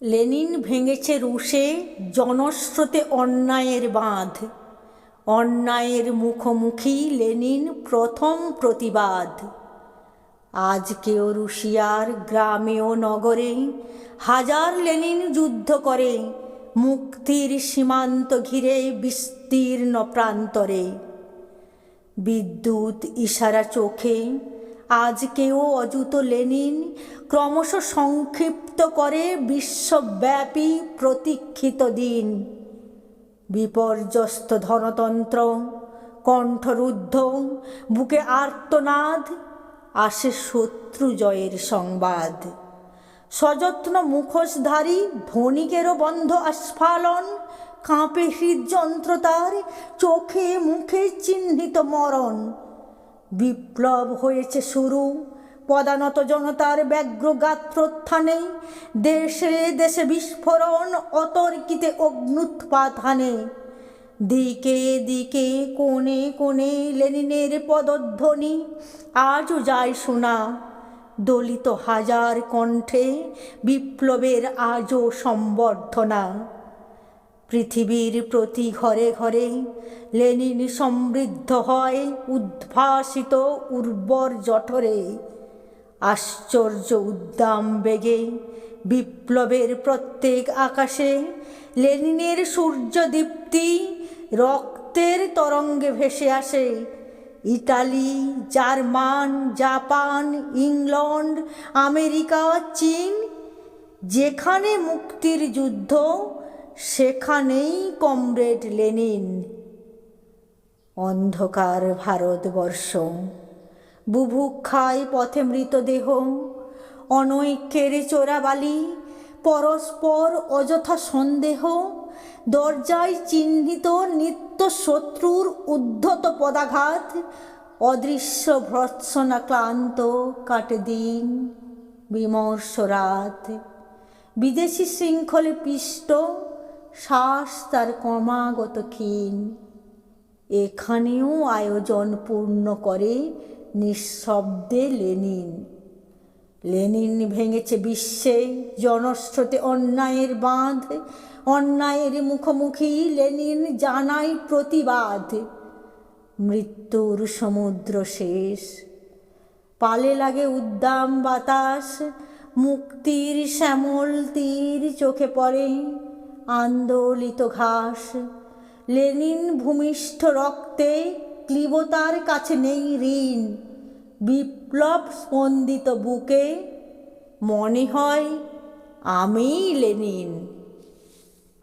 Lenin ভেঙেছে রুশে জনস্রোতে অন্যায়ের বাঁধ। অন্যায়ের মুখোমুখি লেনিন প্রথম প্রতিবাদ। আজকেও রুশিয়ার গ্রামে ও নগরে হাজার লেনিন যুদ্ধ করে মুক্তির সীমান্ত ঘিরে বিস্তীর্ণ প্রান্তরে। বিদ্যুৎ ইশারা চোখে আজকেও অযুত লেনিন ক্রমশ সংক্ষিপ্ত করে বিশ্বব্যাপী প্রতীক্ষিত দিন। বিপর্যস্ত ধনতন্ত্র, কণ্ঠরুদ্ধ, বুকে আর্তনাদ, আসে শত্রু জয়ের সংবাদ। সযত্ন মুখোশধারী ধনিকেরও বন্ধ আস্ফালন, কাঁপে হৃদযন্ত্র তার, চোখে মুখে চিহ্নিত মরণ। বিপ্লব হয়েছে শুরু, পদানত জনতার ব্যগ্র গাত্রোত্থানে, দেশে দেশে বিস্ফোরণ, অতর্কিতে অগ্ন্যুৎপাত হানে। দিকে দিকে কোণে কোণে লেনিনের পদধ্বনি আজও যায় শোনা। দলিত হাজার কণ্ঠে বিপ্লবের আজও সম্বর্ধনা। পৃথিবীর প্রতি ঘরে ঘরে লেনিন সমৃদ্ধ হয় উদ্ভাসিত উর্বর জঠরে। আশ্চর্য উদ্দাম বেগে বিপ্লবের প্রত্যেক আকাশে লেনিনের সূর্যদীপ্তি রক্তের তরঙ্গে ভেসে আসে। Italy, German, Japan, England, America, চীন, যেখানে মুক্তির যুদ্ধ সেখানেই কমরেড লেনিন। অন্ধকার ভারতবর্ষ, বুভুক্ষায় পথে মৃতদেহ, অনৈক্যের চোরাবালি, পরস্পর অযথা সন্দেহ, দরজায় চিহ্নিত নিত্য শত্রুর উদ্ধত পদাঘাত। অদৃশ্য ভর্ৎসনা ক্লান্ত কাটে দিন, বিমর্ষ রাত। বিদেশি শৃঙ্খলে পিষ্ট, শ্বাস তার ক্রমাগত ক্ষীণ। এখানেও আয়োজন পূর্ণ করে নিঃশব্দে লেনিন। লেনিন ভেঙেছে বিশ্বে জনস্রোতে অন্যায়ের বাঁধ। অন্যায়ের মুখোমুখি লেনিন জানায় প্রতিবাদ। মৃত্যুর সমুদ্র শেষ, পালে লাগে উদ্দাম বাতাস, মুক্তির শ্যামল তীর চোখে পড়ে আন্দোলিত ঘাস। লেনিন ভূমিষ্ঠ রক্তে ক্লীবতার কাছে নেই ঋণ। বিপ্লব স্পন্দিত বুকে মনে হয় আমিই লেনিন।